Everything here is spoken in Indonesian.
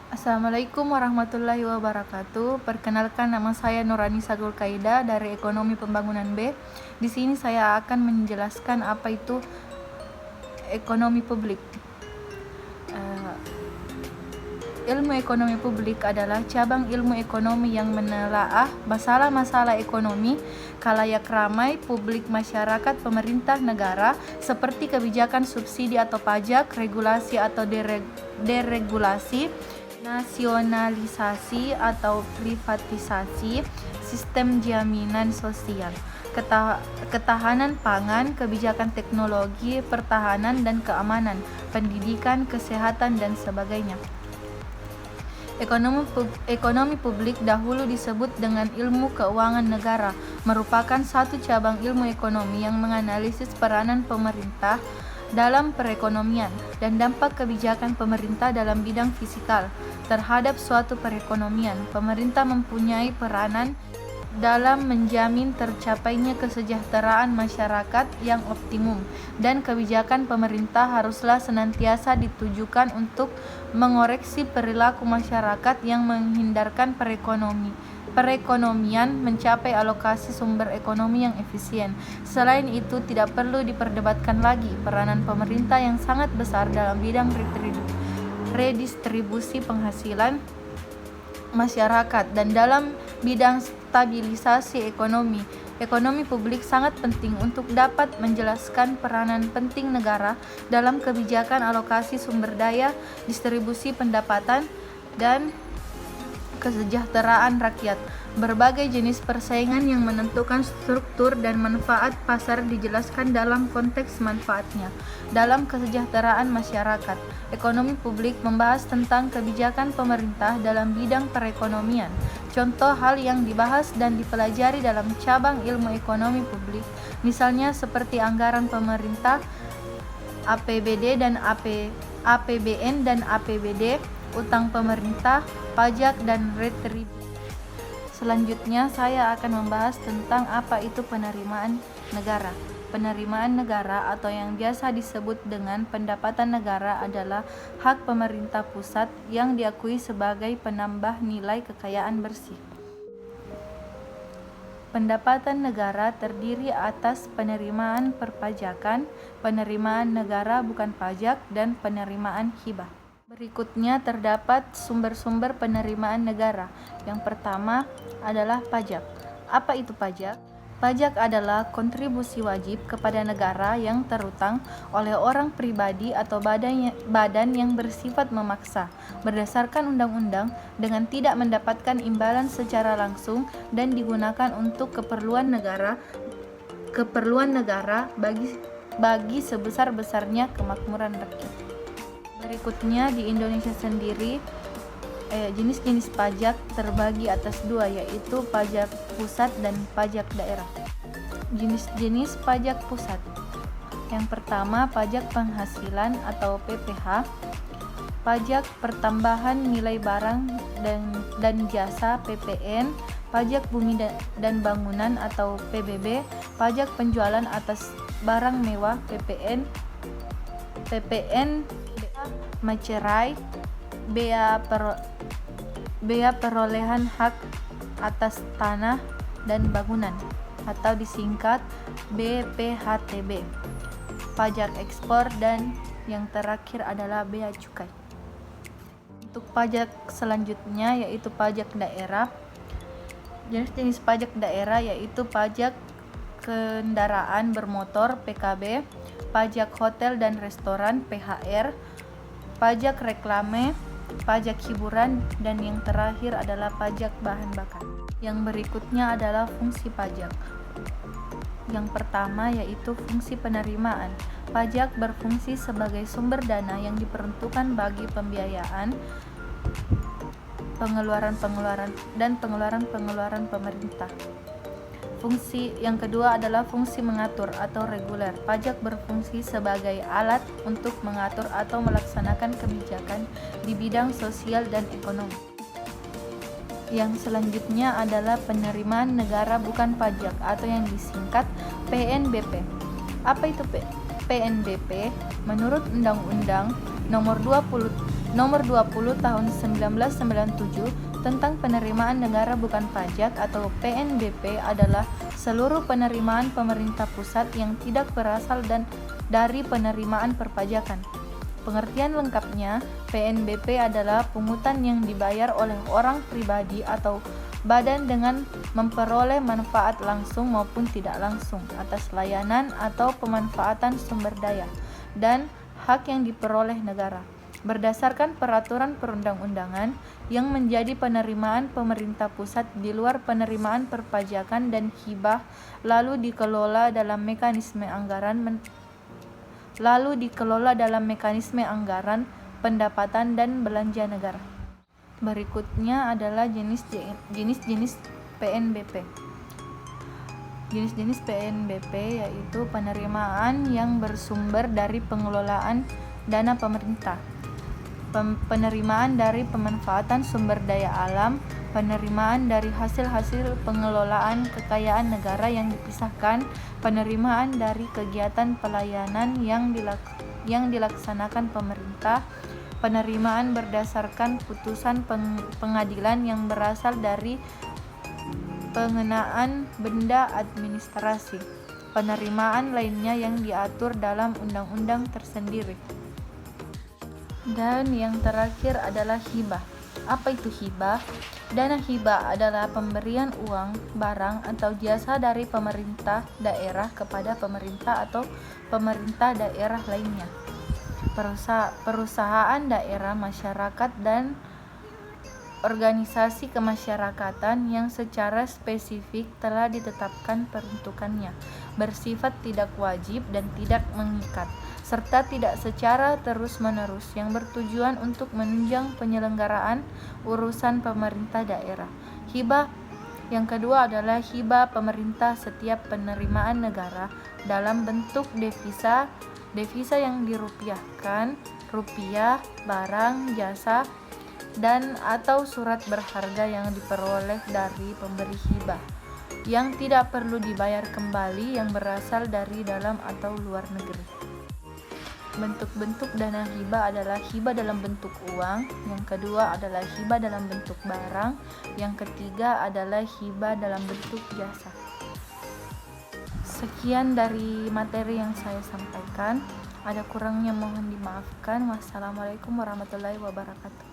Assalamualaikum warahmatullahi wabarakatuh. Perkenalkan, nama saya Nurani Sagul Kaida dari Ekonomi Pembangunan B. Di sini saya akan menjelaskan apa itu ekonomi publik. Ilmu ekonomi publik adalah cabang ilmu ekonomi yang menelaah masalah-masalah ekonomi khalayak ramai, publik, masyarakat, pemerintah, negara, seperti kebijakan subsidi atau pajak, regulasi atau deregulasi, nasionalisasi atau privatisasi, sistem jaminan sosial, ketahanan pangan, kebijakan teknologi, pertahanan dan keamanan, pendidikan, kesehatan, dan sebagainya. Ekonomi publik dahulu disebut dengan ilmu keuangan negara, merupakan satu cabang ilmu ekonomi yang menganalisis peranan pemerintah dalam perekonomian dan dampak kebijakan pemerintah dalam bidang fiskal terhadap suatu perekonomian. Pemerintah mempunyai peranan dalam menjamin tercapainya kesejahteraan masyarakat yang optimum, dan kebijakan pemerintah haruslah senantiasa ditujukan untuk mengoreksi perilaku masyarakat yang menghindarkan perekonomian mencapai alokasi sumber ekonomi yang efisien. Selain itu, tidak perlu diperdebatkan lagi peranan pemerintah yang sangat besar dalam bidang redistribusi penghasilan masyarakat dan dalam bidang stabilisasi ekonomi. Ekonomi publik sangat penting untuk dapat menjelaskan peranan penting negara dalam kebijakan alokasi sumber daya, distribusi pendapatan, dan kesejahteraan rakyat. Berbagai jenis persaingan yang menentukan struktur dan manfaat pasar dijelaskan dalam konteks manfaatnya. Dalam kesejahteraan masyarakat, ekonomi publik membahas tentang kebijakan pemerintah dalam bidang perekonomian. Contoh hal yang dibahas dan dipelajari dalam cabang ilmu ekonomi publik, misalnya seperti anggaran pemerintah, APBD dan APBN dan APBD, utang pemerintah, pajak, dan retribusi. Selanjutnya saya akan membahas tentang apa itu penerimaan negara. Penerimaan negara atau yang biasa disebut dengan pendapatan negara adalah hak pemerintah pusat yang diakui sebagai penambah nilai kekayaan bersih. Pendapatan negara terdiri atas penerimaan perpajakan, penerimaan negara bukan pajak, dan penerimaan hibah. Berikutnya terdapat sumber-sumber penerimaan negara. Yang pertama adalah pajak. Apa itu pajak? Pajak adalah kontribusi wajib kepada negara yang terutang oleh orang pribadi atau badan yang bersifat memaksa, berdasarkan undang-undang, dengan tidak mendapatkan imbalan secara langsung dan digunakan untuk keperluan negara bagi sebesar-besarnya kemakmuran rakyat. Berikutnya di Indonesia sendiri, jenis-jenis pajak terbagi atas dua, yaitu pajak pusat dan pajak daerah. Jenis-jenis pajak pusat. Yang pertama, pajak penghasilan atau PPH, pajak pertambahan nilai barang dan jasa PPN, pajak bumi dan bangunan atau PBB, pajak penjualan atas barang mewah PPN, macerai, bea perolehan hak atas tanah dan bangunan atau disingkat BPHTB, pajak ekspor, dan yang terakhir adalah bea cukai. Untuk pajak selanjutnya yaitu pajak daerah. Jenis-jenis pajak daerah yaitu pajak kendaraan bermotor PKB, pajak hotel dan restoran PHR, pajak reklame, pajak hiburan, dan yang terakhir adalah pajak bahan bakar. Yang berikutnya adalah fungsi pajak. Yang pertama yaitu fungsi penerimaan. Pajak berfungsi sebagai sumber dana yang diperuntukkan bagi pembiayaan, pengeluaran pemerintah. Fungsi yang kedua adalah fungsi mengatur atau reguler. Pajak berfungsi sebagai alat untuk mengatur atau melaksanakan kebijakan di bidang sosial dan ekonomi. Yang selanjutnya adalah penerimaan negara bukan pajak atau yang disingkat PNBP. Apa itu PNBP? Menurut Undang-Undang Nomor 20 Nomor 20 tahun 1997 tentang penerimaan negara bukan pajak atau PNBP adalah seluruh penerimaan pemerintah pusat yang tidak berasal dari penerimaan perpajakan. Pengertian lengkapnya, PNBP adalah pungutan yang dibayar oleh orang pribadi atau badan dengan memperoleh manfaat langsung maupun tidak langsung atas layanan atau pemanfaatan sumber daya dan hak yang diperoleh negara berdasarkan peraturan perundang-undangan yang menjadi penerimaan pemerintah pusat di luar penerimaan perpajakan dan hibah lalu dikelola dalam mekanisme anggaran pendapatan dan belanja negara. Berikutnya adalah jenis-jenis PNBP. Jenis-jenis PNBP yaitu penerimaan yang bersumber dari pengelolaan dana pemerintah, penerimaan dari pemanfaatan sumber daya alam, penerimaan dari hasil-hasil pengelolaan kekayaan negara yang dipisahkan, penerimaan dari kegiatan pelayanan yang dilaksanakan pemerintah, penerimaan berdasarkan putusan pengadilan yang berasal dari pengenaan benda administrasi, penerimaan lainnya yang diatur dalam undang-undang tersendiri. Dan yang terakhir adalah hibah. Apa itu hibah? Dana hibah adalah pemberian uang, barang, atau jasa dari pemerintah daerah kepada pemerintah atau pemerintah daerah lainnya, perusahaan daerah, masyarakat, dan organisasi kemasyarakatan yang secara spesifik telah ditetapkan peruntukannya, bersifat tidak wajib dan tidak mengikat, serta tidak secara terus-menerus yang bertujuan untuk menunjang penyelenggaraan urusan pemerintah daerah. Hibah yang kedua adalah hibah pemerintah setiap penerimaan negara dalam bentuk devisa yang dirupiahkan, rupiah, barang, jasa, dan atau surat berharga yang diperoleh dari pemberi hibah yang tidak perlu dibayar kembali yang berasal dari dalam atau luar negeri. Bentuk-bentuk dana hibah adalah hibah dalam bentuk uang, yang kedua adalah hibah dalam bentuk barang, yang ketiga adalah hibah dalam bentuk jasa. Sekian dari materi yang saya sampaikan. Ada kurangnya mohon dimaafkan. Wassalamualaikum warahmatullahi wabarakatuh.